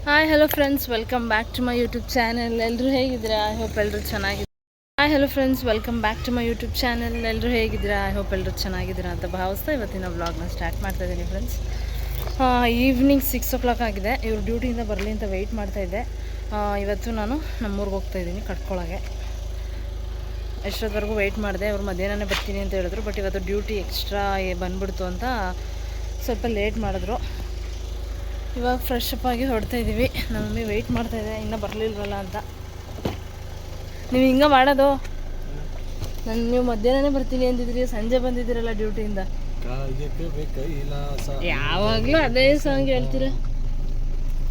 Hi hello friends, welcome back to my YouTube channel. ಎಲ್ಲರೂ ಹೇಗಿದ್ದೀರಾ? I hope ಎಲ್ಲರೂ ಚೆನ್ನಾಗಿದ್ದೀರಾ. Hi hello friends, welcome back to my YouTube channel. ಎಲ್ಲರೂ ಹೇಗಿದ್ದೀರಾ? I hope ಎಲ್ಲರೂ ಚೆನ್ನಾಗಿದ್ದೀರಾ ಅಂತ ಭಾವಿಸ್ತಾ ಇವತ್ತಿನ ವ್ಲಾಗ್ನ ಸ್ಟಾರ್ಟ್ ಮಾಡ್ತಾ ಇದ್ದೀನಿ ಫ್ರೆಂಡ್ಸ್. ಈವ್ನಿಂಗ್ 6 o'clock ಆಗಿದೆ. ಇವರು ಡ್ಯೂಟಿಯಿಂದ ಬರಲಿ ಅಂತ ವೆಯ್ಟ್ ಮಾಡ್ತಾಯಿದ್ದೆ. ಇವತ್ತು ನಾನು ನಮ್ಮೂರಿಗೆ ಹೋಗ್ತಾಯಿದ್ದೀನಿ ಕಟ್ಕೊಳ್ಳೋಕ್ಕೆ. ಎಷ್ಟೊತ್ತವರೆಗೂ ವೆಯ್ಟ್ ಮಾಡಿದೆ. ಅವ್ರು ಮಧ್ಯಾಹ್ನನೇ ಬರ್ತೀನಿ ಅಂತ ಹೇಳಿದ್ರು. ಬಟ್ ಇವತ್ತು ಡ್ಯೂಟಿ ಎಕ್ಸ್ಟ್ರಾ ಬಂದ್ಬಿಡ್ತು ಅಂತ ಸ್ವಲ್ಪ ಲೇಟ್ ಮಾಡಿದ್ರು. ಇವಾಗ ಫ್ರೆಶ್ ಅಪ್ ಆಗಿ ಹೊಡ್ತಾ ಇದ್ದೀವಿ. ನಮ್ಮ ಮಮ್ಮಿ ವೆಯ್ಟ್ ಮಾಡ್ತಾಯಿದ್ದೆ, ಇನ್ನೂ ಬರಲಿಲ್ವಲ್ಲ ಅಂತ. ನೀವು ಹಿಂಗೆ ಮಾಡೋದು? ನೀವು ಮಧ್ಯಾಹ್ನನೇ ಬರ್ತೀನಿ ಅಂದಿದ್ರಿ, ಸಂಜೆ ಬಂದಿದ್ದೀರಲ್ಲ ಡ್ಯೂಟಿಯಿಂದ. ಯಾವಾಗಲೂ ಅದೇ ಸಾಂಗ್ ಹೇಳ್ತೀರ.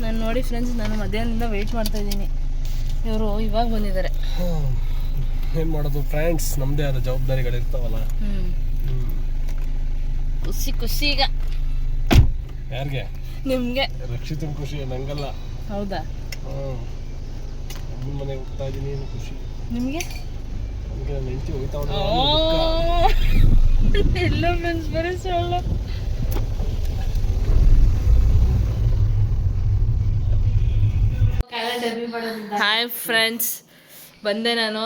ನಾನು ನೋಡಿ ಫ್ರೆಂಡ್ಸ್, ನಾನು ಮಧ್ಯಾಹ್ನದಿಂದ ವೆಯ್ಟ್ ಮಾಡ್ತಾಯಿದ್ದೀನಿ. ಇವರು ಇವಾಗ ಬಂದಿದ್ದಾರೆ. ಏನು ಮಾಡೋದು ಫ್ರೆಂಡ್ಸ್, ನಮ್ಮದೇ ಆದ ಜವಾಬ್ದಾರಿಗಳಿರ್ತಾವಲ್ಲ. ಖುಷಿ ಖುಷಿ ಈಗ. ಯಾರಿಗೆ? ನಿಮಗೆ. ರಕ್ಷಿತನ ಖುಷಿ, ನಂಗಲ್ಲ. ಹೌದಾ? ನಿಮ್ಮ ಮನೆಗೆ ಹೋಗ್ತಾ ಇದ್ದೀನಿ, ಏನು ಖುಷಿ ನಿಮಗೆ? ನನಗೆ ನನ್ನ ಹೆಂಡತಿ ಹೋಗ್ತಾ ಎಲ್ಲ ಫ್ರೆಂಡ್ಸ್ ಬರೀ ಸೊಳ್ಳು. ಹಾಯ್ ಫ್ರೆಂಡ್ಸ್, ಬಂದೆ ನಾನು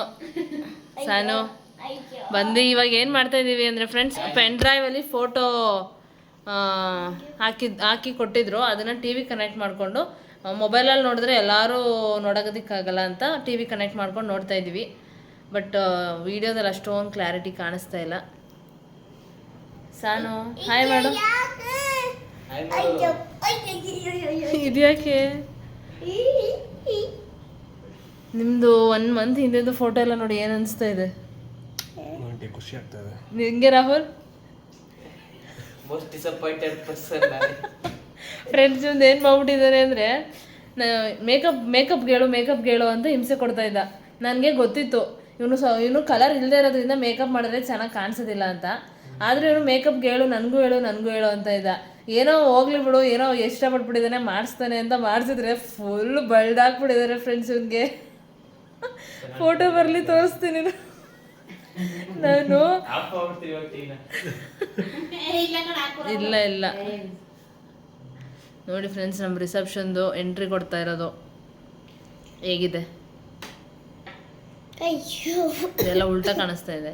ಬಂದು ಇವಾಗ ಏನು ಮಾಡ್ತಾ ಇದ್ದೀವಿ ಅಂದರೆ ಫ್ರೆಂಡ್ಸ್, ಪೆನ್ ಡ್ರೈವಲ್ಲಿ ಫೋಟೋ ಹಾಕಿ ಕೊಟ್ಟಿದ್ರು. ಅದನ್ನು ಟಿ ವಿ ಕನೆಕ್ಟ್ ಮಾಡಿಕೊಂಡು, ಮೊಬೈಲಲ್ಲಿ ನೋಡಿದ್ರೆ ಎಲ್ಲರೂ ನೋಡೋದಕ್ಕಾಗಲ್ಲ ಅಂತ ಟಿ ವಿ ಕನೆಕ್ಟ್ ಮಾಡ್ಕೊಂಡು ನೋಡ್ತಾ ಇದ್ದೀವಿ. ಬಟ್ ವೀಡಿಯೋದಲ್ಲಿ ಅಷ್ಟೊಂದು ಕ್ಲಾರಿಟಿ ಕಾಣಿಸ್ತಾ ಇಲ್ಲ. ಸಾನು ಹಾಯ್ ಮಾಡು. ಇದ್ಯಾಕೆ? ನಿಮ್ಮದು 1 month ಹಿಂದಿದ್ದು ಫೋಟೋ ಎಲ್ಲ ನೋಡಿ ಏನು ಅನಿಸ್ತಾ ಇದೆ? ಖುಷಿ ಆಗ್ತಾ ಇದೆ. ನಿಮಗೆ Rahul? Most disappointed person friends ಒಂದು ಏನು ಮಾಡ್ಬಿಟ್ಟಿದ್ದಾರೆ ಅಂದರೆ, ಮೇಕಪ್ ಗೇಳು ಅಂತ ಹಿಂಸೆ ಕೊಡ್ತಾ ಇದ್ದ. ನನಗೆ ಗೊತ್ತಿತ್ತು ಇವನು ಕಲರ್ ಇಲ್ಲದೆ ಇರೋದ್ರಿಂದ ಮೇಕಪ್ ಮಾಡಿದ್ರೆ ಚೆನ್ನಾಗಿ ಕಾಣಿಸೋದಿಲ್ಲ ಅಂತ. ಆದರೆ ಇವನು ಮೇಕಪ್ ನನಗೂ ಹೇಳು ಅಂತ ಇದ್ದ. ಏನೋ ಹೋಗ್ಲಿ ಬಿಡು, ಏನೋ ಇಷ್ಟಪಟ್ಬಿಟ್ಟಿದ್ದಾನೆ ಮಾಡಿಸ್ತಾನೆ ಅಂತ ಮಾಡಿಸಿದ್ರೆ ಫುಲ್ ಬಳ್ದಾಕ್ಬಿಟ್ಟಿದ್ದಾರೆ ಫ್ರೆಂಡ್ಸ್. ಇವನಿಗೆ ಫೋಟೋ ಬರಲಿ ತೋರಿಸ್ತೀನಿ ನಾನು. ಇಲ್ಲ ನೋಡಿ ಫ್ರೆಂಡ್ಸ್, ನಮ್ಮ ರಿಸೆಪ್ಷನ್ದು ಎಂಟ್ರಿ ಕೊಡ್ತಾ ಇರೋದು ಹೇಗಿದೆ? ಎಲ್ಲ ಉಲ್ಟಾ ಕಾಣಿಸ್ತಾ ಇದೆ.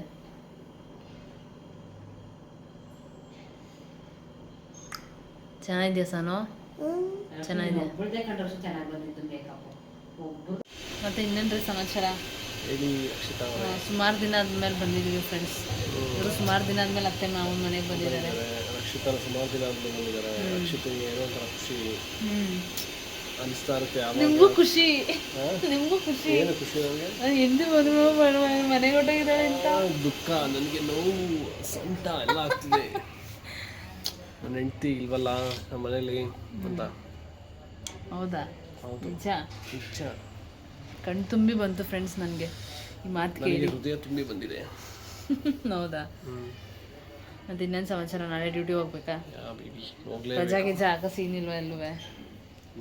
ಚೆನ್ನಾಗಿದೆಯಾ ಸಾನು? ಚೆನ್ನಾಗಿದೆ. ಮತ್ತೆ ಇನ್ನೇನ್ರಿ ಸಮಾಚಾರ? ಸುಮಾರು ದಿನ ಆದ್ಮೇಲೆ ಬಂದಿದ್ದೀವಿ ಫ್ರೆಂಡ್ಸ್. ಇವರು ಸುಮಾರು ದಿನ ಆದ್ಮೇಲೆ ಅತ್ತೆ ಮಾವನ ಮನೆಗೆ ಬಂದಿದ್ದಾರೆ. ರಕ್ಷಿತನ ಸುಮಾರು ದಿನ ಆದ್ಮೇಲೆ ಬಂದಿದ್ದಾರೆ. ರಕ್ಷಿತನಿಗೆ ಏನೋ ಒಂಥರ ಖುಷಿ ಅನಿಸ್ತಾ ಇರುತ್ತೆ. ನಿಮಗೂ ಖುಷಿ? ನಿಮಗೂ ಖುಷಿ? ಏನು ಖುಷಿ ನನಗೆ? ಹಿಂದಿ ಮನೆಗೆ ಹೊಟ್ಟೋಗಿದ್ದಾಳೆ ಅಂತ ದುಃಖ, ನನಗೆ ನೋವು, ಸಂತ ಎಲ್ಲ ಆಗ್ತಿದೆ. ನನ್ನ ಹೆಂಡತಿ ಇಲ್ವಲ್ಲ ನಮ್ಮ ಮನೇಲಿ ಅಂತ. ಹೌದಾ? ಹೌದು, ನಿಜ ನಿಜ. ಕಣ್ ತುಂಬಿ ಬಂತು ಫ್ರೆಂಡ್ಸ್ ನನಗೆ ಈ ಮಾತು ಕೇಳಿ. ಹೃದಯ ತುಂಬಿ ಬಂದಿದೆ. ಹೌದಾ? ಮತ್ತೆ ಇನ್ನೇನು ಸಮಾಚಾರ? ನಾಳೆ ಡ್ಯೂಟಿ ಹೋಗ್ಬೇಕಾ? ರಜಾ ಗಿಜಾ ಹಾಕೋ ಸೀನ್ ಇಲ್ವಾ ಎಲ್ಲೂ?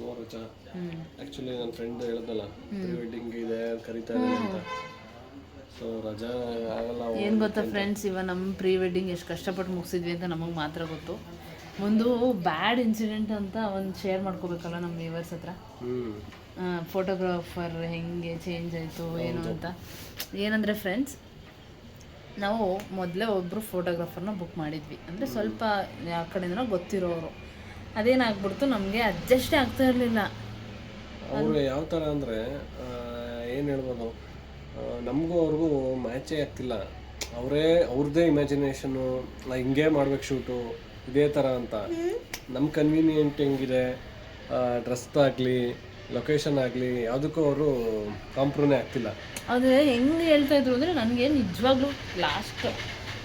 ನೋ ರಜಾ. ಆ್ಯಕ್ಚುಲಿ ನನ್ನ ಫ್ರೆಂಡ್ ಹೇಳಿದ್ನಲ್ಲ, ಪ್ರೀ ವೆಡ್ಡಿಂಗ್ ಇದೆ ಕರೀತಾರೆ ಅಂತ. ಸೊ ರಜಾ ಆಗಲ್ಲ. ಏನು ಗೊತ್ತಾ ಫ್ರೆಂಡ್ಸ್, ಇವಾಗ ನಮ್ಮ ಪ್ರೀ ವೆಡ್ಡಿಂಗ್ ಎಷ್ಟು ಕಷ್ಟಪಟ್ಟು ಮುಗಿಸಿದ್ವಿ ಅಂತ ನಮಗೆ ಮಾತ್ರ ಗೊತ್ತು. ಒಂದು ಬ್ಯಾಡ್ ಇನ್ಸಿಡೆಂಟ್ ಅಂತ ಒಂದು ಶೇರ್ ಮಾಡ್ಕೋಬೇಕಲ್ಲ ನಮ್ಮ ವ್ಯೂವರ್ಸ್ ಹತ್ರ. ಫೋಟೋಗ್ರಾಫರ್ ಹೆಂಗೆ ಚೇಂಜ್ ಆಯಿತು ಏನು ಅಂತ. ಏನಂದರೆ ಫ್ರೆಂಡ್ಸ್, ನಾವು ಮೊದಲೇ ಒಬ್ಬರು ಫೋಟೋಗ್ರಾಫರ್ನ ಬುಕ್ ಮಾಡಿದ್ವಿ. ಅಂದರೆ ಸ್ವಲ್ಪ ಯಾವ ಕಡೆಯಿಂದ ಗೊತ್ತಿರೋರು. ಅದೇನಾಗ್ಬಿಡ್ತು, ನಮಗೆ ಅಡ್ಜಸ್ಟೇ ಆಗ್ತಾ ಇರಲಿಲ್ಲ. ಅವರು ಯಾವ ಥರ ಅಂದರೆ, ಏನು ಹೇಳ್ಬೋದು, ನಮಗೂ ಅವ್ರಿಗೂ ಮ್ಯಾಚೇ ಆಗ್ತಿಲ್ಲ. ಅವ್ರದ್ದೇ ಇಮ್ಯಾಜಿನೇಷನ್ನು, ಹಿಂಗೆ ಮಾಡ್ಬೇಕು ಶೂಟು ಇದೇ ಥರ ಅಂತ. ನಮ್ಮ ಕನ್ವೀನಿಯೆಂಟ್ ಹೆಂಗಿದೆ, ಡ್ರೆಸ್ ಆಗಲಿ ಲೊಕೇಶನ್ ಆಗಲಿ ಯಾವುದಕ್ಕೂ ಅವರು ಕಾಂಪ್ರೂನೇ ಆಗ್ತಿಲ್ಲ. ಆದರೆ ಹೆಂಗೆ ಹೇಳ್ತಾ ಇದ್ರು ಅಂದರೆ, ನನಗೆ ನಿಜವಾಗ್ಲೂ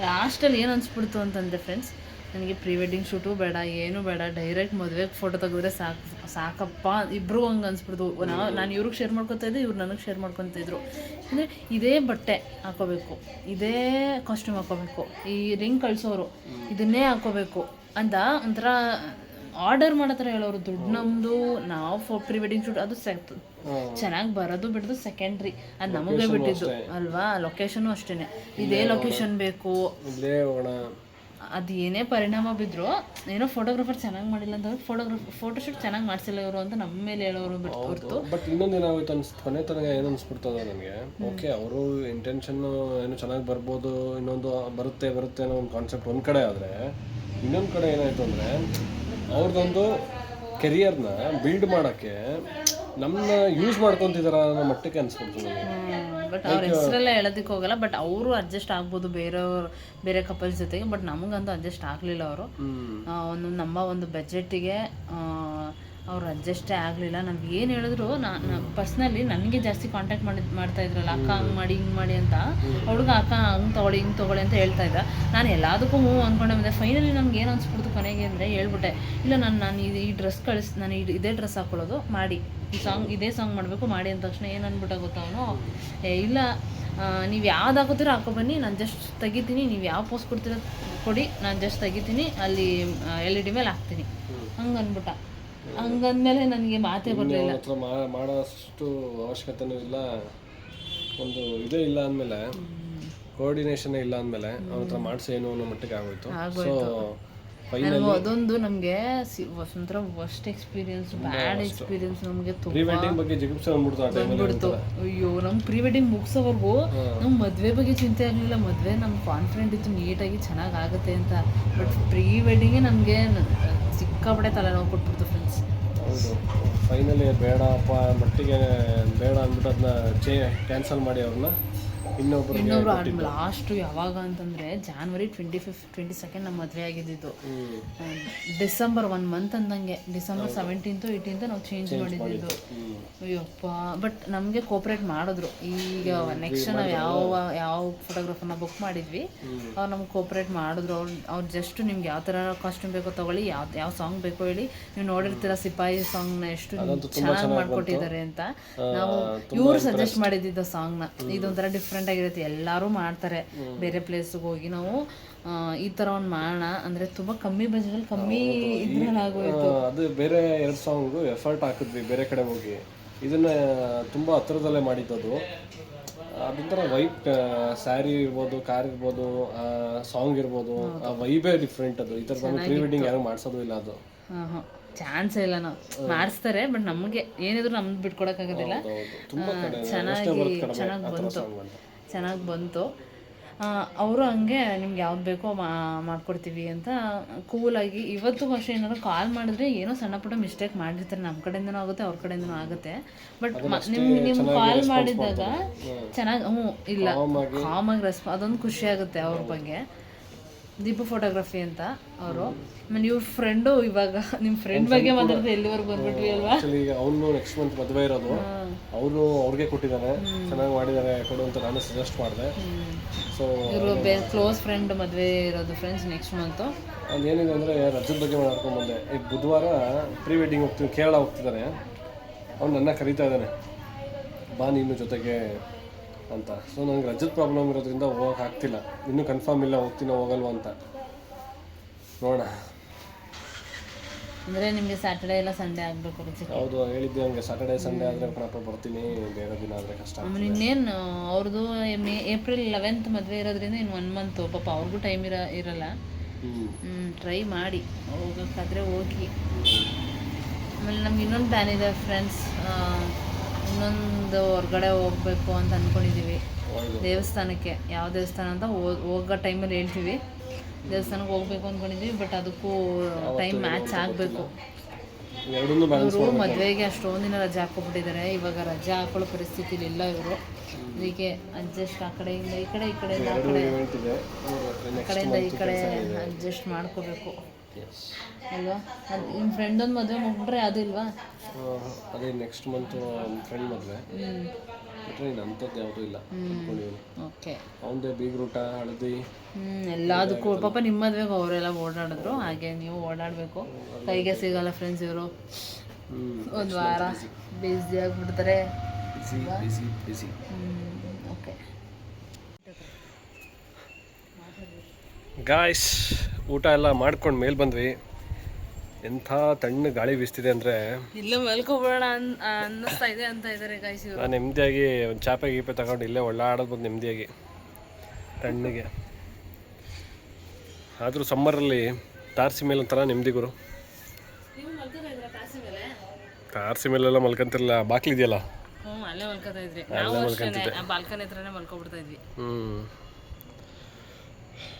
ಲಾಸ್ಟಲ್ಲಿ ಏನು ಅನಿಸ್ಬಿಡ್ತು ಅಂತಂದರೆ ಫ್ರೆಂಡ್ಸ್, ನನಗೆ ಪ್ರೀ ವೆಡ್ಡಿಂಗ್ ಶೂಟು ಬೇಡ, ಏನೂ ಬೇಡ, ಡೈರೆಕ್ಟ್ ಮದುವೆಗೆ ಫೋಟೋ ತೆಗೆದ್ರೆ ಸಾಕಪ್ಪ. ಇಬ್ಬರು ಹಂಗೆ ಅನಿಸ್ಬಿಡ್ತು. ನಾನು ಇವ್ರಿಗೆ ಶೇರ್ ಮಾಡ್ಕೊತಾ ಇದ್ದೆ, ಇವ್ರು ನನಗೆ ಶೇರ್ ಮಾಡ್ಕೊತಿದ್ರು. ಅಂದರೆ ಇದೇ ಬಟ್ಟೆ ಹಾಕೋಬೇಕು, ಇದೇ ಕಾಸ್ಟ್ಯೂಮ್ ಹಾಕೋಬೇಕು, ಈ ರಿಂಗ್ ಕಳಿಸೋರು ಇದನ್ನೇ ಹಾಕೋಬೇಕು ಅಂತ ಒಂಥರ ಆರ್ಡರ್ ಮಾಡೋ ಥರ ಹೇಳೋರು. ದುಡ್ಡು ನಮ್ಮದು, ನಾವು ಪ್ರೀ ವೆಡ್ಡಿಂಗ್ ಶೂಟ್ ಅದು ಚೆನ್ನಾಗಿ ಬರೋದು ಬಿಡೋದು ಸೆಕೆಂಡ್ರಿ, ಅದು ನಮಗೆ ಬಿಟ್ಟಿದ್ದು ಅಲ್ವಾ. ಲೊಕೇಶನ್ನು ಅಷ್ಟೇ, ಇದೇ ಲೊಕೇಶನ್ ಬೇಕು, ಅದು ಏನೇ ಪರಿಣಾಮ ಬಿದ್ದರೂ ಏನೋ ಫೋಟೋಗ್ರಾಫರ್ ಚೆನ್ನಾಗಿ ಮಾಡಿಲ್ಲ ಅಂತ ಫೋಟೋಶೂಟ್ ಚೆನ್ನಾಗಿ ಮಾಡಿಸಿಲ್ಲ ಇವರು ಅಂತ ನಮ್ಮ ಮೇಲೆ ಹೇಳೋರು ಬಿಟ್ಟು ಹೊರತು. ಬಟ್ ಇನ್ನೊಂದು ಏನಾಗುತ್ತೆ ಕೊನೆ ತನಕ ಏನು ಅನ್ಸ್ಬಿಡ್ತದ ನನಗೆ, ಓಕೆ ಅವರು ಇಂಟೆನ್ಷನ್ನು ಏನು ಚೆನ್ನಾಗಿ ಬರ್ಬೋದು, ಇನ್ನೊಂದು ಬರುತ್ತೆ ಅನ್ನೋ ಒಂದು ಕಾನ್ಸೆಪ್ಟ್ ಒಂದು ಕಡೆ ಆದರೆ, ಇನ್ನೊಂದು ಕಡೆ ಏನಾಯಿತು ಅಂದರೆ ಅವ್ರದ್ದೊಂದು ಕೆರಿಯರ್ನ ಬಿಲ್ಡ್ ಮಾಡೋಕ್ಕೆ ನಮ್ಮನ್ನ ಯೂಸ್ ಮಾಡ್ಕೊತಿದಾರ ಅನ್ನೋ ಮಟ್ಟಕ್ಕೆ ಅನ್ಸ್ಬಿಡ್ತು ನನಗೆ. ಬಟ್ ಅವ್ರ ಹೆಸರೆಲ್ಲ ಹೇಳೋದಕ್ಕೆ ಹೋಗಲ್ಲ, ಬಟ್ ಅವರು ಅಡ್ಜಸ್ಟ್ ಆಗ್ಬೋದು ಬೇರೆ ಕಪಲ್ಸ್ ಜೊತೆಗೆ, ಬಟ್ ನಮಗಂತೂ ಅಡ್ಜಸ್ಟ್ ಆಗಲಿಲ್ಲ ಅವರು. ನಮ್ಮ ಒಂದು ಬಜೆಟ್ಟಿಗೆ ಅವ್ರು ಅಡ್ಜಸ್ಟೇ ಆಗಲಿಲ್ಲ. ನಾವು ಏನು ಹೇಳಿದ್ರು ಪರ್ಸ್ನಲಿ ನನಗೆ ಜಾಸ್ತಿ ಕಾಂಟ್ಯಾಕ್ಟ್ ಮಾಡ್ತಾ ಇದ್ರಲ್ಲ, ಅಕ್ಕ ಹಂಗೆ ಮಾಡಿ ಹಿಂಗೆ ಮಾಡಿ ಅಂತ, ಹುಡುಗ ಅಕ್ಕ ಹಂಗೆ ತೊಗೊಳ್ಳಿ ಹಿಂಗೆ ತೊಗೊಳ್ಳಿ ಅಂತ ಹೇಳ್ತಾ ಇದ್ದ. ನಾನು ಎಲ್ಲದಕ್ಕೂ ಹ್ಞೂ ಅಂದ್ಕೊಂಡೆ ಬಂದೆ. ಫೈನಲಿ ನನಗೆ ಏನು ಅನ್ಸ್ಬಿಡ್ತು ಕೊನೆಗೆ ಅಂದರೆ ಹೇಳ್ಬಿಟ್ಟೆ, ಇಲ್ಲ ನಾನು ಈ ಡ್ರೆಸ್ ನಾನು ಇದೇ ಡ್ರೆಸ್ ಹಾಕ್ಕೊಳ್ಳೋದು, ಮಾಡಿ ಇದೇ ಸಾಂಗ್ ಮಾಡಬೇಕು ಮಾಡಿ ಅಂದ ತಕ್ಷಣ ಏನು ಅಂದ್ಬಿಟ್ಟ ಗೊತ್ತಾ ಅವನು, ಇಲ್ಲ ನೀವು ಯಾವ್ದು ಹಾಕೋತೀರೋ ಹಾಕೊಬನ್ನಿ, ನಾನು ಜಸ್ಟ್ ತೆಗಿತೀನಿ, ನೀವು ಯಾವ ಪೋಸ್ಟ್ ಕೊಡ್ತೀರೋ ಕೊಡಿ, ನಾನು ಜಸ್ಟ್ ತೆಗಿತೀನಿ, ಅಲ್ಲಿ LED ಮೇಲೆ ಹಾಕ್ತೀನಿ ಹಂಗೆ ಅಂದ್ಬಿಟ್ಟ. ಹಂಗಂದ್ಮೇಲೆ ನನಗೆ ಮಾತೇ ಬರಲಿಲ್ಲ. ಹತ್ರ ಮಾಡೋಷ್ಟು ಅವಶ್ಯಕತೆನೂ ಇಲ್ಲ, ಒಂದು ಇದೇ ಇಲ್ಲ ಅಂದಮೇಲೆ, ಕೋಆರ್ಡಿನೇಷನ್ ಇಲ್ಲ ಅಂದಮೇಲೆ ಅವ್ರ ಹತ್ರ ಮಾಡಿಸಿ ಏನು ಅನ್ನೋ ಮಟ್ಟಿಗೆ ಆಗೋಯ್ತು. ನನಗೂ ಅದೊಂದು ನಮಗೆ ಒಂಥರ ವರ್ಸ್ಟ್ ಎಕ್ಸ್ಪೀರಿಯನ್ಸ್, ಬ್ಯಾಡ್ ಎಕ್ಸ್ಪೀರಿಯನ್ಸ್ ನಮಗೆ ಬಂದ್ಬಿಡ್ತು. ಅಯ್ಯೋ ನಮ್ಮ ಪ್ರೀ ವೆಡ್ಡಿಂಗ್ ಮುಗಿಸೋವರೆಗೂ ನಮ್ಮ ಮದುವೆ ಬಗ್ಗೆ ಚಿಂತೆ ಆಗಲಿಲ್ಲ. ಮದುವೆ ನಮ್ಗೆ ಕಾನ್ಫಿಡೆಂಟ್ ಇತ್ತು ನೀಟಾಗಿ ಚೆನ್ನಾಗಿ ಆಗುತ್ತೆ ಅಂತ. ಬಟ್ ಪ್ರೀ ವೆಡ್ಡಿಂಗೇ ನಮಗೆ ಸಿಕ್ಕಾಪಟ್ಟೆ ತಲೆನೋವು ಕೊಟ್ಬಿಡ್ತು ಫ್ರೆಂಡ್ಸ್. ಹೌದು, ಫೈನಲಿ ಬೇಡಪ್ಪ ಮಟ್ಟಿಗೆ ಬೇಡ ಅಂದ್ಬಿಟ್ಟು ಅದನ್ನ ಕ್ಯಾನ್ಸಲ್ ಮಾಡಿ ಅವ್ರನ್ನ ಇನ್ನೊಬ್ರು ಲಾಸ್ಟ್ ಯಾವಾಗ ಅಂತಂದರೆ January 22nd ನಮ್ಮ ಮದುವೆ ಆಗಿದ್ದು. ಡಿಸೆಂಬರ್ 1 ಮಂತ್ ಅಂದಂಗೆ ಡಿಸೆಂಬರ್ 17th 18th ನಾವು ಚೇಂಜ್ ಮಾಡಿದ್ದು. ಅಯ್ಯಪ್ಪ, ಬಟ್ ನಮಗೆ ಕೋಪ್ರೇಟ್ ಮಾಡಿದ್ರು. ಈಗ ನೆಕ್ಸ್ಟ್ ನಾವು ಯಾವ ಫೋಟೋಗ್ರಾಫರ್ನ ಬುಕ್ ಮಾಡಿದ್ವಿ ಅವ್ರು ನಮ್ಗೆ ಕೋಪ್ರೇಟ್ ಮಾಡಿದ್ರು. ಅವ್ರು ಜಸ್ಟ್ ನಿಮ್ಗೆ ಯಾವ ಥರ ಕಾಸ್ಟ್ಯೂಮ್ ಬೇಕೋ ತೊಗೊಳ್ಳಿ, ಯಾವ ಸಾಂಗ್ ಬೇಕೋ ಹೇಳಿ. ನೀವು ನೋಡಿರ್ತೀರ ಸಿಪಾಯಿ ಸಾಂಗ್ನ ಎಷ್ಟು ಚೆನ್ನಾಗಿ ಮಾಡ್ಕೊಟ್ಟಿದ್ದಾರೆ ಅಂತ. ನಾವು ಇವ್ರು ಸಜೆಸ್ಟ್ ಮಾಡಿದ್ದ ಸಾಂಗ್ನ, ಇದೊಂಥರ ಡಿಫ್ರೆಂಟ್ ಆಗಿರುತ್ತೆ, ಎಲ್ಲರೂ ಮಾಡ್ತಾರೆ ಬೇರೆ ಪ್ಲೇಸ್ಗೆ ಹೋಗಿ. ನಾವು ಈ ಥರ ಒಂದು ಮಾಡೋಣ ಅಂದರೆ ತುಂಬ ಕಮ್ಮಿ ಬಜೆಟಲ್ಲಿ ಕಮ್ಮಿ ಇದ್ರಲ್ಲಿ ಆಗೋಯ್ತು. ಅದು ಬೇರೆ 2 ಸಾಂಗು ಎಫರ್ಟ್ ಹಾಕಿದ್ವಿ ಬೇರೆ ಕಡೆ ಹೋಗಿ, ಇದನ್ನ ತುಂಬ ಹತ್ರದಲ್ಲೇ ಮಾಡಿದ್ದದು. ಅದೊಂಥರ ವೈಬ್, ಸ್ಯಾರಿ ಇರ್ಬೋದು, ಕಾರ್ ಇರ್ಬೋದು, ಸಾಂಗ್ ಇರ್ಬೋದು, ಆ ವೈಬೇ ಡಿಫ್ರೆಂಟ್. ಅದು ಈ ಥರದ ಪ್ರೀ ವೆಡ್ಡಿಂಗ್ ಯಾರು ಮಾಡಿಸೋದು ಇಲ್ಲ. ಅದು ಚಾನ್ಸೇ ಇಲ್ಲ. ನಾವು ಮಾಡಿಸ್ತಾರೆ, ಬಟ್ ನಮಗೆ ಏನಿದ್ರು ನಮ್ದು ಬಿಟ್ಕೊಡೋಕ್ಕಾಗೋದಿಲ್ಲ. ಚೆನ್ನಾಗಿ ಬಂತು. ಅವರು ಹಂಗೆ ನಿಮ್ಗೆ ಯಾವ್ದು ಬೇಕೋ ಮಾಡ್ಕೊಡ್ತೀವಿ ಅಂತ ಕೂಲಾಗಿ. ಇವತ್ತು ಅಷ್ಟೇ ಏನಾದ್ರು ಕಾಲ್ ಮಾಡಿದ್ರೆ ಏನೋ ಸಣ್ಣ ಪುಟ್ಟ ಮಿಸ್ಟೇಕ್ ಮಾಡಿರ್ತಾರೆ, ನಮ್ಮ ಕಡೆಯಿಂದನೂ ಆಗುತ್ತೆ ಅವ್ರ ಕಡೆಯಿಂದನೂ ಆಗುತ್ತೆ. ಬಟ್ ನಿಮ್ಗೆ ಕಾಲ್ ಮಾಡಿದಾಗ ಚೆನ್ನಾಗಿ ಇಲ್ಲ ಕಾಮಾಗಿ ಅದೊಂದು ಖುಷಿ ಆಗುತ್ತೆ ಅವ್ರ ಬಗ್ಗೆ. ದೀಪು ಫೋಟೋಗ್ರಫಿ ಅಂತ ಅವರು. ಆಮೇಲೆ ಇವ್ರ ಫ್ರೆಂಡು, ಇವಾಗ ನಿಮ್ಮ ಫ್ರೆಂಡ್ ಬಗ್ಗೆ ಮಾತಾಡಿದ್ರೆ ಎಲ್ಲಿವರೆಗೂ ಬಂದ್ಬಿಟ್ವಿ ಅಲ್ವಾ. ಆ್ಯಕ್ಚುಲಿ ಅವನು ನೆಕ್ಸ್ಟ್ ಮಂತ್ ಮದುವೆ ಇರೋದು, ಅವರು ಅವ್ರಿಗೆ ಕೊಟ್ಟಿದ್ದಾರೆ, ಚೆನ್ನಾಗಿ ಮಾಡಿದ್ದಾರೆ ಕೊಡು ಅಂತ ನಾನು ಸಜೆಸ್ಟ್ ಮಾಡಿದೆ. ಸೊ ಇವರು ಕ್ಲೋಸ್ ಫ್ರೆಂಡ್ ಮದುವೆ ಇರೋದು ಫ್ರೆಂಡ್ಸ್ ನೆಕ್ಸ್ಟ್ ಮಂತು. ಅದೇನಿದೆ ಅಂದರೆ ರಜದ ಬಗ್ಗೆ ಮಾಡ್ಕೊಂಡು ಬಂದೆ. ಈಗ ಬುಧವಾರ ಪ್ರೀ ವೆಡ್ಡಿಂಗ್ ಹೋಗ್ತೀವಿ, ಕೇರಳ ಹೋಗ್ತಿದ್ದಾನೆ. ಅವ್ನು ನನ್ನ ಕರೀತಾ ಇದ್ದಾನೆ, ಬಾ ನೀನು ಜೊತೆಗೆ ಅಂತ. ಸೊ ನನಗೆ ರಜದ ಪ್ರಾಬ್ಲಮ್ ಇರೋದ್ರಿಂದ ಹೋಗೋಕೆ ಆಗ್ತಿಲ್ಲ, ಇನ್ನೂ ಕನ್ಫರ್ಮ್ ಇಲ್ಲ ಹೋಗ್ತೀನೋ ಹೋಗಲ್ವ ಅಂತ, ನೋಡೋಣ. ಅಂದರೆ ನಿಮಗೆ ಸ್ಯಾಟರ್ಡೇ ಇಲ್ಲ ಸಂಡೇ ಆಗಬೇಕು ರಜೆ? ಹೌದು, ಹೇಳಿದ್ದೆ ಅವ್ನಿಗೆ ಸ್ಯಾಟರ್ಡೇ ಸಂಡೇ ಆದರೆ ಕಣಪ್ಪ ಬರ್ತೀನಿ, ಬೇರೆ ದಿನ ಆದರೆ ಕಷ್ಟ. ಆಮೇಲೆ ಇನ್ನೇನು ಅವ್ರದ್ದು April 11th ಮದುವೆ ಇರೋದ್ರಿಂದ ಇನ್ನು 1 ಮಂತು. ಪಾಪ ಅವ್ರಿಗೂ ಟೈಮ್ ಇರಲ್ಲ. ಟ್ರೈ ಮಾಡಿ ಹೋಗೋಕ್ಕಾದ್ರೆ ಹೋಗಿ. ಆಮೇಲೆ ನಮ್ಗೆ ಇನ್ನೊಂದು ಪ್ಲ್ಯಾನ್ ಇದೆ ಫ್ರೆಂಡ್ಸ್, ಇನ್ನೊಂದು ಹೊರಗಡೆ ಹೋಗಬೇಕು ಅಂತ ಅಂದ್ಕೊಂಡಿದ್ದೀವಿ. ದೇವಸ್ಥಾನಕ್ಕೆ. ಯಾವ ದೇವಸ್ಥಾನ ಅಂತ ಹೋಗೋ ಟೈಮಲ್ಲಿ ಹೇಳ್ತೀವಿ. ದೇವಸ್ಥಾನಕ್ಕೆ ಹೋಗ್ಬೇಕು ಅಂದ್ಕೊಂಡಿದ್ದೀವಿ, ಬಟ್ ಅದಕ್ಕೂ ಟೈಮ್ ಮ್ಯಾಚ್ ಆಗಬೇಕು. ಇವರು ಮದುವೆಗೆ ಅಷ್ಟೊಂದಿನ ರಜೆ ಹಾಕ್ಕೊಬಿಟ್ಟಿದ್ದಾರೆ. ಇವಾಗ ರಜೆ ಹಾಕೊಳ್ಳೋ ಪರಿಸ್ಥಿತಿಲಿ ಇಲ್ಲ ಇವರು. ಅದಕ್ಕೆ ಅಡ್ಜಸ್ಟ್ ಆ ಕಡೆಯಿಂದ ಈ ಕಡೆ, ಈ ಕಡೆಯಿಂದ ಆ ಕಡೆಯಿಂದ ಈ ಕಡೆ ಅಡ್ಜಸ್ಟ್ ಮಾಡ್ಕೋಬೇಕು ಅಲ್ವಾ. ಅದು ನಿಮ್ಮ ಫ್ರೆಂಡೊಂದು ಮದುವೆ ಮುಗಿಬಿಟ್ರೆ ಅದು ಇಲ್ವಾ? ಅದೇ ನೆಕ್ಸ್ಟ್ ಮಂತು ಫ್ರೆಂಡ್ ಮದುವೆ ಬಿಟ್ಟರೆ ಇನ್ನು ಅಂಥದ್ದು ಯಾವುದೂ ಇಲ್ಲ. ಓಕೆ, ಅವನದೇ ಬೀಗ್ರೂಟ, ಹಳದಿ ಎಲ್ಲದಕ್ಕೂ. ಪಾಪ ನಿಮ್ಮ ಮದುವೆಗೆ ಅವರೆಲ್ಲ ಓಡಾಡಿದ್ರು, ಹಾಗೆ ನೀವು ಓಡಾಡಬೇಕು. ಕೈಗೆ ಸಿಗಲ್ಲ ಫ್ರೆಂಡ್ಸ್ ಇವರು. ಒಂದು ವಾರ ಬ್ಯುಸಿ ಆಗಿಬಿಡ್ತಾರೆ. ಓಕೆ ಗಾಯ್ಸ್, ಊಟ ಎಲ್ಲ ಮಾಡ್ಕೊಂಡು ಮೇಲೆ ಬಂದ್ವಿ. ಎಂಥ ತಣ್ಣ ಗಾಳಿ ಬೀಸ್ತಿದೆ ಅಂದರೆ ಇಲ್ಲೇ ಮಲ್ಕೊಬೇಡ ಅನ್ನಿಸ್ತಾ ಇದೆ ಅಂತ ಇದ್ದಾರೆ ಗಾಯ್ಸ್. ನಾನು ನೆಮ್ಮದಿಯಾಗಿ ಒಂದು ಚಾಪೆ ಗೀಪೆ ತಗೊಂಡು ಇಲ್ಲೇ ಒಳ್ಳಾಡೋದು ಬಂದು ನೆಮ್ಮದಿಯಾಗಿ ತಣ್ಣಗೆ. ಆದರೂ ಸಮ್ಮರಲ್ಲಿ ತಾರಸಿ ಮೇಲೆ ಒಂಥರ ನೆಮ್ಮದಿ ಗುರು. ನೀವು ಮಲ್ಕೋತಾ ಇದ್ರ ಕಾಸಿ ಮೇಲೆ? ತಾರಸಿ ಮೇಲೆಲ್ಲ ಮಲ್ಕೊಂತಿರಲ್ಲ, ಬಾಕ್ಲಿದೆಯಲ್ಲ. ಅಲ್ಲೇ ಮಲ್ಕೋತಾ ಇದ್ರಿ. ನಾವು ಅಷ್ಟೇ ಆ ಬಾಲ್ಕನಿ ಹತ್ರನೇ ಮಲ್ಕೊಬಿಡ್ತಾ ಇದ್ವಿ.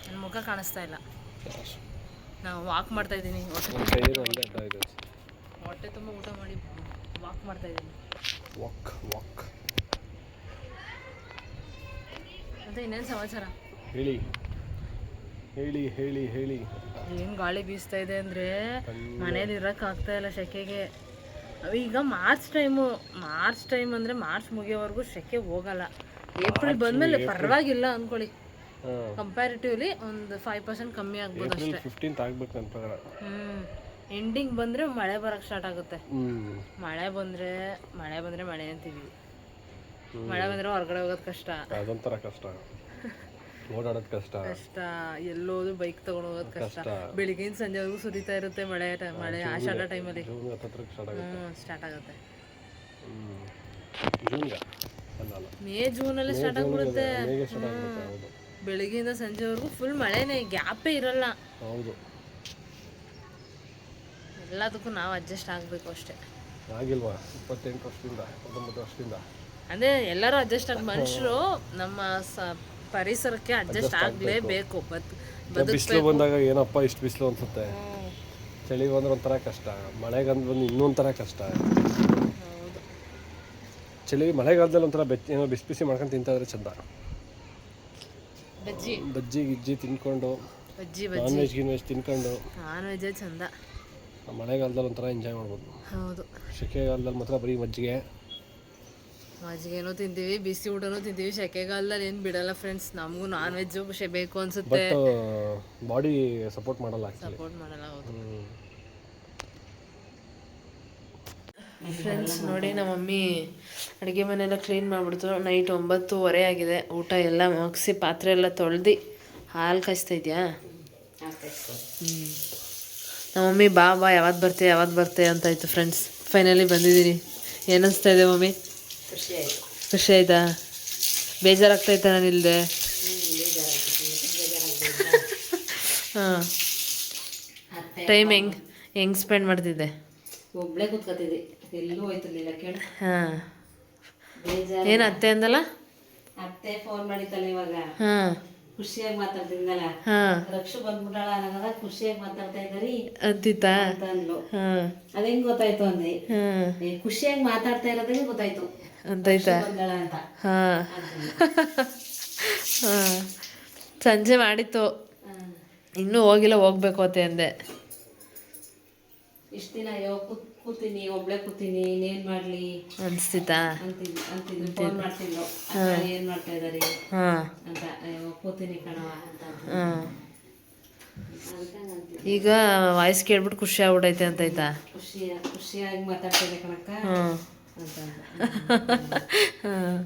ನನ್ನ ಮುಖ ಕಾಣಿಸ್ತಾ ಇಲ್ಲ. ನಾವು ವಾಕ್ ಮಾಡ್ತಾ ಇದ್ದೀನಿ. ಹೊಟ್ಟೆ ತುಂಬ ಊಟ ಮಾಡಿ ವಾಕ್ ಮಾಡ್ತಾ ಇದ್ದೀನಿ. ವಾಕ್ ಮತ್ತೆ ಇನ್ನೇನು ಸಮಾಚಾರ? ಹೇಳಿ ಹೇಳಿ ಹೇಳಿ ಹೇಳಿ. ಏನು ಗಾಳಿ ಬೀಸ್ತಾ ಇದೆ ಅಂದರೆ ಮನೇಲಿ ಇರೋಕ್ಕಾಗ್ತಾ ಇಲ್ಲ ಸೆಕೆಗೆ. ಈಗ ಮಾರ್ಚ್ ಟೈಮ್ ಅಂದರೆ ಮಾರ್ಚ್ ಮುಗಿಯೋವರೆಗೂ ಸೆಕೆ ಹೋಗಲ್ಲ. ಏಪ್ರಿಲ್ ಬಂದಮೇಲೆ ಪರವಾಗಿಲ್ಲ ಅಂದ್ಕೊಳ್ಳಿ, ಕಂಪ್ಯಾರಿಟಿವ್ಲಿ ಒಂದು 5% ಕಮ್ಮಿ ಆಗ್ಬೋದು ಅಷ್ಟೇ. 15th ಆಗ್ಬೇಕು ನನ್ನ ಪ್ರಕಾರ. ಎಂಡಿಂಗ್ ಬಂದರೆ ಮಳೆ ಬರೋಕ್ಕೆ ಸ್ಟಾರ್ಟ್ ಆಗುತ್ತೆ. ಮಳೆ ಬಂದರೆ ಮಳೆ ಅಂತೀವಿ. ಮಳೆ ಬಂದರೆ ಹೊರಗಡೆ ಹೋಗೋದು ಕಷ್ಟ. ಅದೊಂಥರ ಕಷ್ಟ, ಓಡಾಡೋದು ಕಷ್ಟ, ಎಲ್ಲೋದು ಬೈಕ್ ತಗೊಂಡು ಹೋಗೋದು ಕಷ್ಟ. ಬೆಳಿಗ್ಗೆಯಿಂದ ಸಂಜೆವರೆಗೂ ಸುರಿತಾ ಇರುತ್ತೆ ಮಳೆ ಆಷಾಢ ಟೈಮಲ್ಲಿ ಸ್ಟಾರ್ಟ್ ಆಗುತ್ತೆ. ಜೂನಲ್ಲಿ ಸ್ಟಾರ್ಟ್ ಆಗ್ಬಿಡುತ್ತೆ. ಬೆಳಿಗ್ಗೆಯಿಂದ ಸಂಜೆವರೆಗೂ ಫುಲ್ ಮಳೆನೇ, ಗ್ಯಾಪೇ ಇರಲ್ಲ. ಹೌದು, ಎಲ್ಲದಕ್ಕೂ ನಾವು ಅಡ್ಜಸ್ಟ್ ಆಗಬೇಕು ಅಷ್ಟೇ. ಆಗಿಲ್ವಾ 28 ವರ್ಷದಿಂದ 19 ವರ್ಷದಿಂದ? ಅಂದರೆ ಎಲ್ಲರೂ ಅಡ್ಜಸ್ಟ್ ಆಗಿ, ಮನುಷ್ಯರು ನಮ್ಮ ಪರಿಸರಕ್ಕೆ ಅಡ್ಜಸ್ಟ್ ಆಗಲೇಬೇಕು. ಬಿಸಿಲು ಬಂದಾಗ ಏನಪ್ಪ ಇಷ್ಟು ಬಿಸಿಲು ಅನ್ಸುತ್ತೆ, ಚಳಿ ಬಂದ್ರೆ ಒಂಥರ ಕಷ್ಟ, ಮಳೆಗಾಲ ಬಂದು ಇನ್ನೊಂಥರ ಕಷ್ಟ. ಮಳೆಗಾಲದಲ್ಲಿ ಒಂಥರ ಏನೋ ಬಿಸಿ ಬಿಸಿ ಮಾಡ್ಕೊಂಡು ತಿಂತಾಯಿದ್ರೆ ಚಂದ. ಬಜ್ಜಿ ಗಿಜ್ಜಿ ತಿನ್ಕೊಂಡು, ನಾನ್ ವೆಜ್ ತಿನ್ಕೊಂಡು, ನಾನ್ ವೆಜ್ಜೇ ಚಂದ. ಮಳೆಗಾಲದಲ್ಲಿ ಒಂಥರ ಎಂಜಾಯ್ ಮಾಡ್ಬೋದು. ಹೌದು, ಸೆಕೆಗಾಲದಲ್ಲಿ ಮಾತ್ರ ಬರೀ ಮಜ್ಜಿಗೆನೂ ತಿಂತೀವಿ, ಬಿಸಿ ಊಟನೂ ತಿಂತೀವಿ. ಸೆಕೆಗಾಲದಲ್ಲಿ ಏನು ಬಿಡಲ್ಲ ಫ್ರೆಂಡ್ಸ್. ನಮಗೂ ನಾನ್ ವೆಜ್ಜು ಬೇಕು ಅನ್ಸುತ್ತೆ, ಬಾಡಿ ಸಪೋರ್ಟ್ ಮಾಡಲ್ಲ. ಹೌದು ಫ್ರೆಂಡ್ಸ್. ನೋಡಿ, ನಮ್ಮ ಮಮ್ಮಿ ಅಡುಗೆ ಮನೆಯೆಲ್ಲ ಕ್ಲೀನ್ ಮಾಡಿಬಿಡ್ತು. ನೈಟ್ 9:30 ಆಗಿದೆ. ಊಟ ಎಲ್ಲ ಮುಗಿಸಿ ಪಾತ್ರೆ ಎಲ್ಲ ತೊಳೆದು ಹಾಲು ಕಾಯಿಸ್ತಾ ಇದೆಯಾ? ನಮ್ಮ ಮಮ್ಮಿ ಬಾ ಯಾವತ್ತು ಬರ್ತೆ ಅಂತಾಯಿತು ಫ್ರೆಂಡ್ಸ್. ಫೈನಲಿ ಬಂದಿದ್ದೀನಿ. ಏನಿಸ್ತಾ ಇದೆ ಮಮ್ಮಿ? ಖುಷಿ ಆಯ್ತಾ? ಬೇಜಾರಾಗ್ತಾಯಿತ್ತ ನಾನು ಇಲ್ಲದೆ? ಹಾಂ, ಟೈಮ್ ಹೆಂಗೆ ಸ್ಪೆಂಡ್ ಮಾಡ್ತಿದ್ದೆ? ಒಬ್ಳೆ ಕೂತ್ಕೊತಿದ್ದೆ, ಎಲ್ಲೂ ಹೋಯ್ತಿರ್ಲಿಲ್ಲ ಕೇಳು. ಹಾಂ, ಏನು ಅತ್ತೆ ಅಂದಲ್ಲ? ಅತ್ತೆ ಫೋನ್ ಮಾಡಿತ್ತಲ್ಲ ಇವಾಗ. ಹಾಂ, ಖುಷಿಯಾಗಿ ಮಾತಾಡ್ತಿದ್ದಲ್ಲ. ಹಾಂ, ರಕ್ಷು ಬಂದ್ಬಿಟ್ಟಾಳ ಅನ್ನೋದ ಖುಷಿಯಾಗಿ ಮಾತಾಡ್ತಾ ಇದ್ದಾರಿ ಅಂತಿತ್ತಾ? ಅಂತ ಅಂದ್ಲು. ಹಾಂ, ಅದ್ ಹೆಂಗ್ ಗೊತ್ತಾಯ್ತು ಅಂದೆ? ಹಾಂ ಖುಷಿಯಾಗಿ ಮಾತಾಡ್ತಾ ಇರೋದೇ ಗೊತ್ತಾಯ್ತು ಅಂತಾಯ್ತಾ? ಬಂದಳ ಅಂತ. ಹಾಂ ಹಾಂ, ಸಂಜೆ ಮಾಡಿತ್ತು, ಇನ್ನೂ ಹೋಗಿಲ್ಲ, ಹೋಗ್ಬೇಕು ಅತ್ತೆ ಅಂದೆ. ಇಷ್ಟ ದಿನ ಕೂತೀನಿ, ಒಬ್ಳೆ ಕೂತೀನಿ, ಇನ್ನೇನ್ ಮಾಡ್ಲಿ ಅನಿಸ್ತಿತ್ತಾ? ಅಂತಿದ್ರು. ಫೋನ್ ಮಾಡ್ತಿದ್ಲು, ಏನ್ ಮಾಡ್ತಾ ಇದಾರಿ ಅಂತ. ಕೂತೀನಿ ಕಣವ ಅಂತ. ಈಗ ವಾಯ್ಸ್ ಕೇಳ್ಬಿಟ್ಟು ಖುಷಿ ಆಗ್ಬಿಟ್ಟೈತೆ ಅಂತಾಯ್ತಾ? ಖುಷಿಯಾಗಿ ಮಾತಾಡ್ತಿದ್ದೆ ಕಣಕ್ಕ ಹಾಂ ಅಂತ. ಹಾಂ